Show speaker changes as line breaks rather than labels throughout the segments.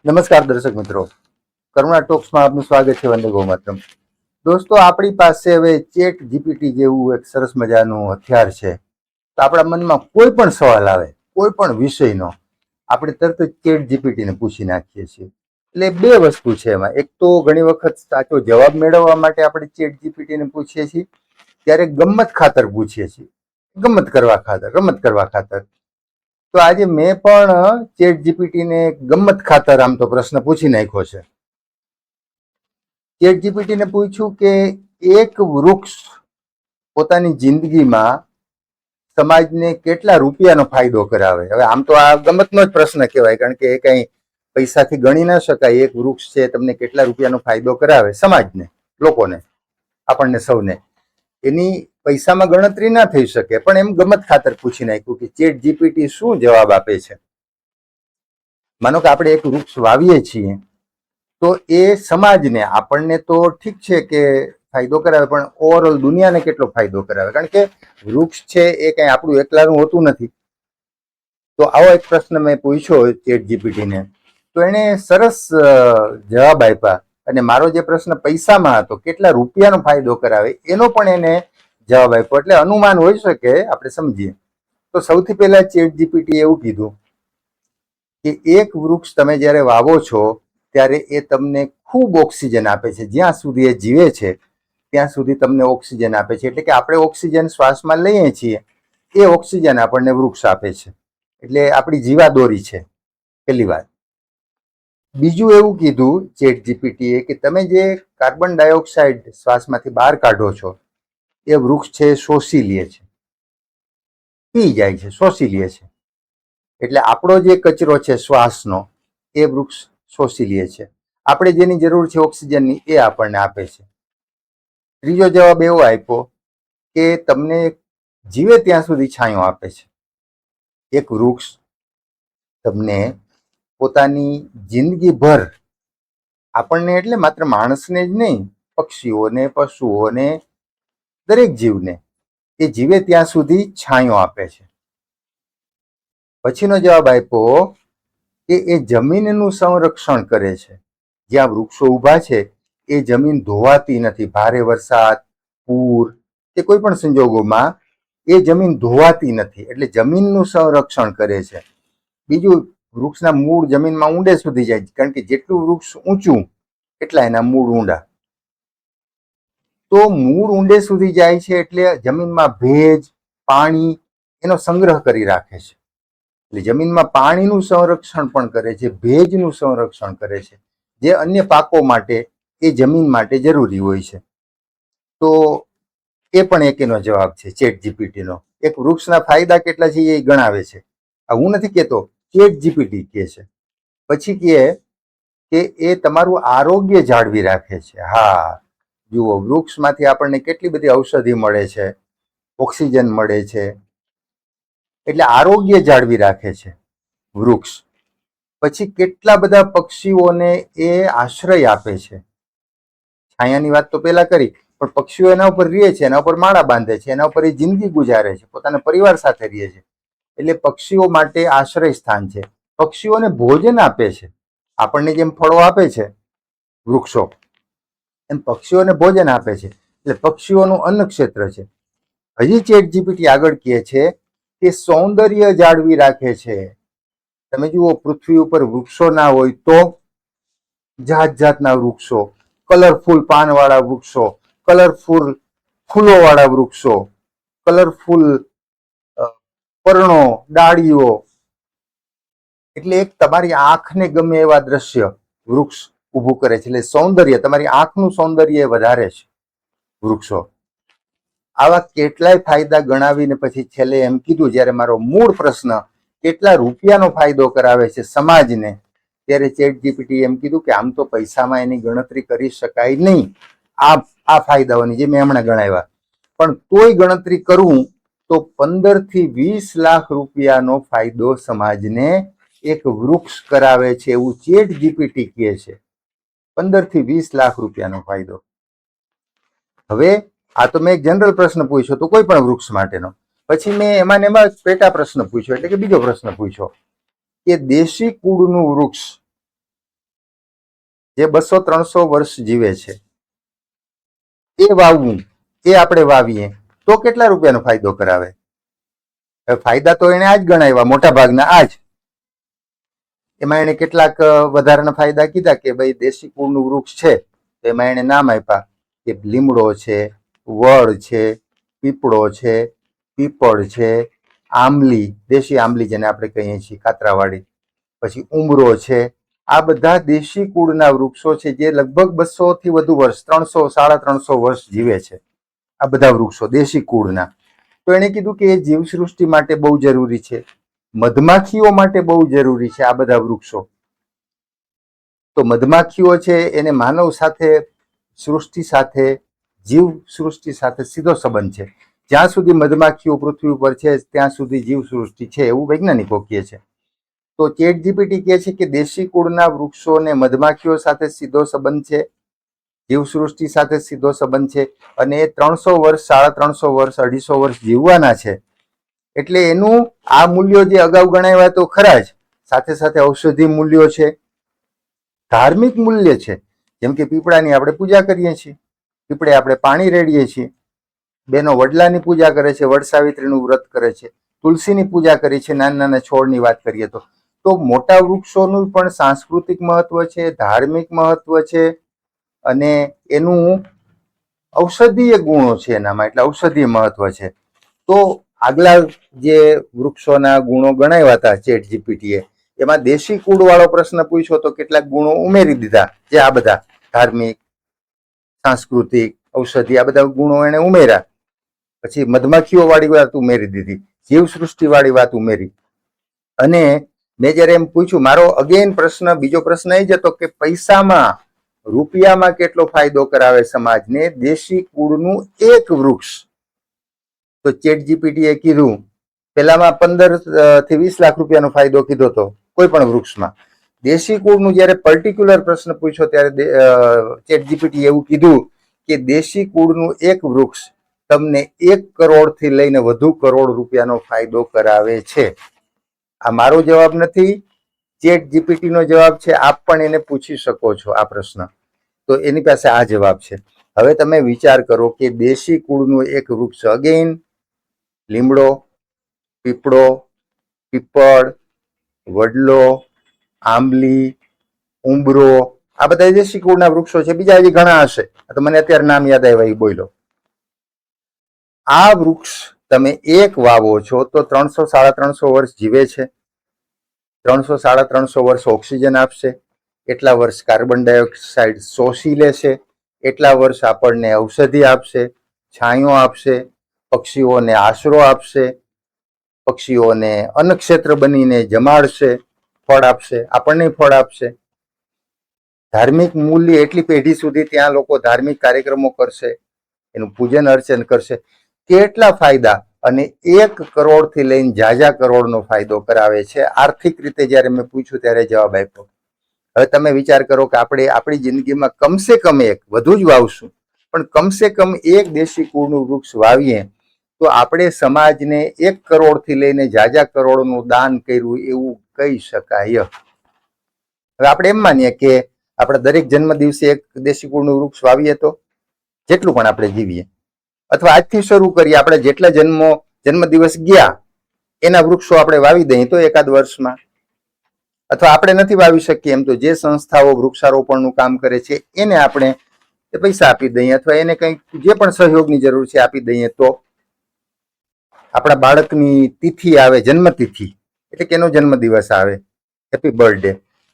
નમસ્કાર દર્શક મિત્રો, કરુણા ટોક્સમાં આપનું સ્વાગત છે. વંદે ગૌમાતરમ. દોસ્તો, આપણી પાસે હવે ચેટ જીપીટી જેવું એક સરસ મજાનું હથિયાર છે. તો આપણા મનમાં કોઈ પણ સવાલ આવે, કોઈ પણ વિષયનો, આપણે તરત જ ચેટ જીપીટીને પૂછી નાખીએ છીએ. એટલે બે વસ્તુ છે એમાં. એક તો ઘણી વખત સાચો જવાબ મેળવવા માટે આપણે ચેટ જીપીટીને પૂછીએ છીએ, ત્યારે ગમત ખાતર પૂછીએ છીએ, રમત કરવા ખાતર. તો આજે મેં પણ ચેટ જીપીટીને ગમત ખાતર આમ તો પ્રશ્ન પૂછી નાખ્યો છે. ચેટ જીપીટીને પૂછ્યું કે એક વૃક્ષ પોતાની જિંદગીમાં સમાજને કેટલા રૂપિયાનો ફાયદો કરાવે. હવે આમ તો આ ગમતનો જ પ્રશ્ન કહેવાય, કારણ કે એ કઈ પૈસાથી ગણી ના શકાય. એક વૃક્ષ છે તમને કેટલા રૂપિયાનો ફાયદો કરાવે સમાજને, લોકોને, આપણને સૌને, એની પૈસામાં ગણતરી ના થઈ શકે. પણ એમ ગમત ખાતર પૂછી નાખ્યું કે ચેટ જીપીટી શું જવાબ આપે છે. માનો કે આપણે એક વૃક્ષ વાવીએ છીએ, તો એ સમાજને, આપણને તો ઠીક છે કે ફાયદો કરાવે, પણ ઓવરઓલ દુનિયાને કેટલો ફાયદો કરાવે. કારણ કે વૃક્ષ છે એ કઈ આપણું એકલાનું હોતું નથી. તો આવો એક પ્રશ્ન મેં પૂછ્યો ચેટ જીપીટીને, તો એને સરસ જવાબ આપ્યા. અને મારો જે પ્રશ્ન પૈસામાં હતો, કેટલા રૂપિયાનો ફાયદો કરાવે, એનો પણ એને જવાબ આપ્યો. એટલે અનુમાન હોઈ શકે, આપણે સમજીએ. તો સૌથી પહેલા ચેટ જીપીટી એવું કીધું કે એક વૃક્ષ તમે જ્યારે વાવો છો ત્યારે એ તમને ખૂબ ઓક્સિજન આપે છે. જ્યાં સુધી એ જીવે છે ત્યાં સુધી તમને ઓક્સિજન આપે છે. એટલે કે આપણે ઓક્સિજન શ્વાસમાં લઈએ છીએ, એ ઓક્સિજન આપણને વૃક્ષ આપે છે. એટલે આપણી જીવાદોરી છે, પહેલી વાત. બીજું એવું કીધું ચેટ જીપીટીએ કે તમે જે કાર્બન ડાયોક્સાઇડ શ્વાસમાંથી બહાર કાઢો છો, એ વૃક્ષ છે શોષી લે છે, પી જાય છે, શોષી લે છે. એટલે આપણો જે કચરો છે શ્વાસનો, એ વૃક્ષ શોષી લે છે. આપણે જેની જરૂર છે ઓક્સિજનની, એ આપણને આપે છે. ત્રીજો જવાબ એવો આપ્યો કે તમને જીવે ત્યાં સુધી છાંયો આપે છે. એક વૃક્ષ તમને પોતાની જિંદગીભર, આપણને એટલે માત્ર માણસને જ નહીં, પક્ષીઓને, પશુઓને, દરેક જીવને, એ જીવે ત્યાં સુધી છાંયો આપે છે. પછીનો જવાબ આપ્યો કે એ જમીનનું સંરક્ષણ કરે છે. જ્યાં વૃક્ષો ઊભા છે એ જમીન ધોવાતી નથી. ભારે વરસાદ, પૂર કે કોઈ પણ સંજોગોમાં એ જમીન ધોવાતી નથી. એટલે જમીનનું સંરક્ષણ કરે છે. બીજું, વૃક્ષના મૂળ જમીનમાં ઊંડે સુધી જાય, કારણ કે જેટલું વૃક્ષ ઊંચું એટલા એના મૂળ ઊંડા. તો મૂળ ઊંડે સુધી જાય છે એટલે જમીનમાં ભેજ, પાણી એનો સંગ્રહ કરી રાખે છે. એટલે જમીનમાં પાણીનું સંરક્ષણ પણ કરે છે, ભેજનું સંરક્ષણ કરે છે, જે અન્ય પાકો માટે, એ જમીન માટે જરૂરી હોય છે. તો એ પણ એક એનો જવાબ છે ચેટ જીપીટીનો. એક વૃક્ષના ફાયદા કેટલા છે એ ગણાવે છે. આ હું નથી કહેતો, ચેટ જીપીટી કહે છે. પછી કહે કે એ તમારું આરોગ્ય જાળવી રાખે છે. હા, જુઓ, વૃક્ષમાંથી આપણને કેટલી બધી ઔષધિ મળે છે, ઓક્સિજન મળે છે. એટલે આરોગ્ય જાળવી રાખે છે વૃક્ષ. પછી કેટલા બધા પક્ષીઓને એ આશ્રય આપે છે. છાયાની વાત તો પહેલા કરી, પણ પક્ષીઓ એના ઉપર રહે છે, એના ઉપર માળા બાંધે છે, એના ઉપર એ જિંદગી ગુજારે છે, પોતાના પરિવાર સાથે રહે છે. એટલે પક્ષીઓ માટે આશ્રય સ્થાન છે. પક્ષીઓને ભોજન આપે છે. આપણને જેમ ફળો આપે છે વૃક્ષો, એમ પક્ષીઓને ભોજન આપે છે. એટલે પક્ષીઓનું અન્ન ક્ષેત્ર છે. હજી ચેટ જીપીટી આગળ કહે છે કે સૌંદર્ય જાળવી રાખે છે. તમે જુઓ, પૃથ્વી ઉપર વૃક્ષો ના હોય તો જાત જાતના વૃક્ષો, કલરફુલ પાનવાળા વૃક્ષો, કલરફુલ ફૂલોવાળા વૃક્ષો, કલરફુલ પર્ણો, ડાળીઓ. એટલે એક તમારી આંખને ગમે એવા દ્રશ્ય વૃક્ષ ઊભું કરે છે. એટલે સૌંદર્ય, તમારી આંખનું સૌંદર્ય વધારે છે વૃક્ષો. આવા કેટલાય ફાયદા ગણાવીને પછી છેલ્લે એમ કીધું, જ્યારે મારો મૂળ પ્રશ્ન કેટલા રૂપિયાનો ફાયદો કરાવે છે સમાજને, ત્યારે ચેટ જીપીટી એમ કીધું કે આમ તો પૈસામાં એની ગણતરી કરી શકાય નહીં, આ ફાયદાઓની જે મેં હમણાં ગણાવ્યા, પણ તોય ગણતરી કરું તો 15 થી 20 લાખ રૂપિયાનો ફાયદો સમાજને એક વૃક્ષ કરાવે છે, એવું ચેટ જીપીટી કહે છે. 15 થી 20 લાખ રૂપિયાનો ફાયદો. હવે આ તો મેં એક જનરલ પ્રશ્ન પૂછ્યો તો કોઈ પણ વૃક્ષ માટેનો. પછી મેં એમાં પેટા પ્રશ્ન પૂછ્યો, એટલે કે બીજો પ્રશ્ન પૂછ્યો કે દેશી કુળનું વૃક્ષ જે 200-300 વર્ષ જીવે છે એ વાવવું, એ આપણે વાવીએ તો કેટલા રૂપિયાનો ફાયદો કરાવે? ફાયદા તો એને આ જ ગણાવ્યા, મોટા ભાગના આ જ. એમાં એને કેટલાક વધારાના ફાયદા કીધા કે ભાઈ દેશી કુળનું વૃક્ષ છે, તો એમાં એને નામ આપ્યા કે લીમડો છે, વડ છે, પીપળો છે, પીપળ છે, આંબલી, દેશી આંબલી જેને આપણે કહીએ છીએ કાતરાવાળી, પછી ઉમરો છે. આ બધા દેશી કુળના વૃક્ષો છે જે લગભગ 200 થી વધુ વર્ષ, 300-350 વર્ષ જીવે છે. આ બધા વૃક્ષો દેશી કુળના. તો એને કીધું કે એ જીવસૃષ્ટિ માટે બહુ જરૂરી છે, મધમાખીઓ માટે બહુ જરૂરી છે આ બધા વૃક્ષો. તો મધમાખીઓ છે એને માનવ સાથે, સૃષ્ટિ સાથે, જીવ સૃષ્ટિ સાથે સીધો સંબંધ છે. જ્યાં સુધી મધમાખીઓ પૃથ્વી ઉપર છે ત્યાં સુધી જીવ સૃષ્ટિ છે, એવું વૈજ્ઞાનિકો કહે છે. તો ચેટ જીપીટી કહે છે કે દેશી કુળના વૃક્ષોને મધમાખીઓ સાથે સીધો સંબંધ છે, જીવસૃષ્ટિ સાથે સીધો સંબંધ છે, અને એ 300 વર્ષ, 350 વર્ષ, 250 વર્ષ જીવવાના છે. એટલે એનું આ મૂલ્યો જે અગાઉ ગણાવ્યા તો ખરા જ, સાથે સાથે ઔષધિ મૂલ્યો છે, ધાર્મિક મૂલ્ય છે. જેમ કે પીપળાની આપણે પૂજા કરીએ છીએ, પીપળે આપણે પાણી રેડીએ છીએ, બેનો વડલાની પૂજા કરે છે, વડ સાવિત્રીનું વ્રત કરે છે, તુલસીની પૂજા કરી છે, નાના નાના છોડની વાત કરીએ તો મોટા વૃક્ષોનું પણ સાંસ્કૃતિક મહત્વ છે, ધાર્મિક મહત્વ છે, અને એનું ઔષધીય ગુણો છે એનામાં, એટલે ઔષધીય મહત્વ છે. તો આગલા જે વૃક્ષોના ગુણો ગણાવ્યા હતા ચેટ જીપીટીએ, એમાં દેશી કુળ વાળો પ્રશ્ન પૂછ્યો તો કેટલાક ગુણો ઉમેરી દીધા, જે આ બધા ધાર્મિક, સાંસ્કૃતિક, ઔષધિ, આ બધા ગુણો એને ઉમેર્યા. પછી મધમાખીઓ વાળી વાત ઉમેરી દીધી, જીવસૃષ્ટિ વાળી વાત ઉમેરી. અને મેં જયારે એમ પૂછ્યું, મારો અગેન પ્રશ્ન, બીજો પ્રશ્ન એ જ હતો કે પૈસામાં, રૂપિયામાં કેટલો ફાયદો કરાવે સમાજને દેશી કુળનું એક વૃક્ષ? તો ચેટ જીપીટીએ કીધું, પેલામાં 15 થી 20 લાખ રૂપિયાનો ફાયદો કીધો હતો કોઈ પણ વૃક્ષમાં. દેશી કુળનું જયારે પર્ટિક્યુલર પ્રશ્ન પૂછ્યો ત્યારે ચેટ જીપીટી એવું કીધું કે દેશી કુળનું એક વૃક્ષ તમને 1 કરોડ થી લઈને વધુ કરોડ રૂપિયાનો ફાયદો કરાવે છે. આ મારો જવાબ નથી, ચેટ જીપીટી નો જવાબ છે. આપ પણ એને પૂછી શકો છો આ પ્રશ્ન, તો એની પાસે આ જવાબ છે. હવે તમે વિચાર કરો કે દેશી કુળનું એક વૃક્ષ, અગેન લીમડો, પીપળો, પીપળ, વડલો, આંબલી, ઉંબરો, આ બધા દેશી કુળના વૃક્ષો છે. બીજા હજી ઘણા હશે, તો મને અત્યારે નામ યાદ આવ્યા એ બોલ્યો. આ વૃક્ષ તમે એક વાવો છો તો 300-350 વર્ષ જીવે છે, 300-350 વર્ષ ઓક્સિજન આપશે, એટલા વર્ષ કાર્બન ડાયોક્સાઇડ શોષી લેશે, એટલા વર્ષ આપણને ઔષધિ આપશે, છાંયો આપશે, પક્ષીઓને આશરો આપશે, પક્ષીઓને અન્નક્ષેત્ર બનીને જમાડશે, ફળ આપશે, આપણને ફળ આપશે. ધાર્મિક મૂલ્ય, એટલી પેઢી સુધી ત્યાં લોકો ધાર્મિક કાર્યક્રમો કરશે, એનું પૂજન અર્ચન કરશે. કેટલા ફાયદા, અને 1 કરોડ થી લઈને જાજા કરોડનો ફાયદો કરાવે છે. આર્થિક રીતે જયારે મેં પૂછ્યું ત્યારે જવાબ આપ્યો. હવે તમે વિચાર કરો કે આપણે આપણી જિંદગીમાં કમસે કમ એક, વધુ જ વાવશું, પણ કમસે કમ એક દેશી કુળનું વૃક્ષ વાવીએ તો આપણે સમાજને 1 કરોડ થી લઈને જાજા કરોડનું દાન કર્યું એવું કહી શકાય. હવે આપણે એમ માનીએ કે આપણે દરેક જન્મ દિવસે એક દેશી કુળનું વૃક્ષ વાવીએ તો જેટલું પણ આપણે જીવીએ, અથવા આજથી શરૂ કરીએ, આપણે જેટલા જન્મદિવસ ગયા એના વૃક્ષો આપણે વાવી દઈએ તો એકાદ વર્ષમાં, અથવા આપણે નથી વાવી શકીએ એમ તો જે સંસ્થાઓ વૃક્ષારોપણનું કામ કરે છે એને આપણે પૈસા આપી દઈએ, અથવા એને કંઈક જે પણ સહયોગની જરૂર છે આપી દઈએ. તો આપણા બાળકની તિથિ આવે, જન્મતિથિ, એટલે કે એનો જન્મદિવસ આવે, હેપી બર્થડે,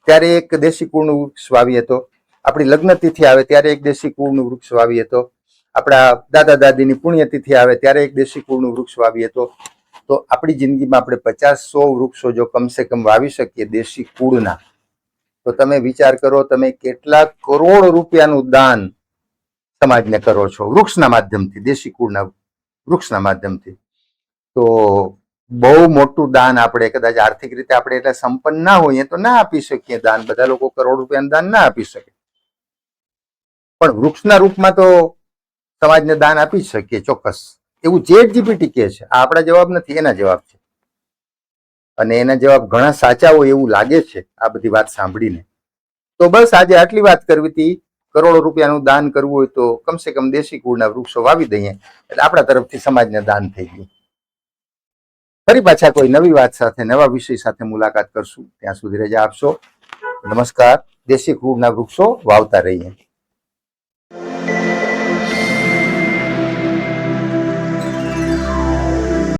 ત્યારે એક દેશી કુળનું વૃક્ષ વાવીએ તો, આપણી લગ્ન તિથિ આવે ત્યારે એક દેશી કુળનું વૃક્ષ વાવીએ તો, આપણા દાદા દાદીની પુણ્યતિથિ આવે ત્યારે એક દેશી કુળનું વૃક્ષ વાવીએ તો આપણી જિંદગીમાં આપણે 50-100 વૃક્ષો જો કમસે કમ વાવી શકીએ દેશી કુળના, તો તમે વિચાર કરો તમે કેટલા કરોડ રૂપિયાનું દાન સમાજને કરો છો વૃક્ષના માધ્યમથી, દેશી કુળના વૃક્ષના માધ્યમથી. તો બહુ મોટું દાન આપણે કદાચ આર્થિક રીતે આપણે એટલે સંપન્ન ના હોઈએ તો ના આપી શકીએ દાન. બધા લોકો કરોડ રૂપિયાનું દાન ના આપી શકે, પણ વૃક્ષના રૂપમાં તો સમાજને દાન આપી જ શકીએ ચોક્કસ. એવું ચેટ જીપીટી કહે છે, આ આપણા જવાબ નથી, એના જવાબ છે. અને એના જવાબ ઘણા સાચા હોય એવું લાગે છે આ બધી વાત સાંભળીને. તો બસ આજે આટલી વાત કરવી હતી. કરોડો રૂપિયાનું દાન કરવું હોય તો કમસે કમ દેશી કુળના વૃક્ષો વાવી દઈએ એટલે આપણા તરફથી સમાજને દાન થઈ ગયું. ફરી પાછા કોઈ નવી વાત સાથે નવા વિષય સાથે મુલાકાત કરશું. ત્યાં સુધી રજા આપશો. નમસ્કાર. દેશી કુળના વૃક્ષો વાવતા રહીએ.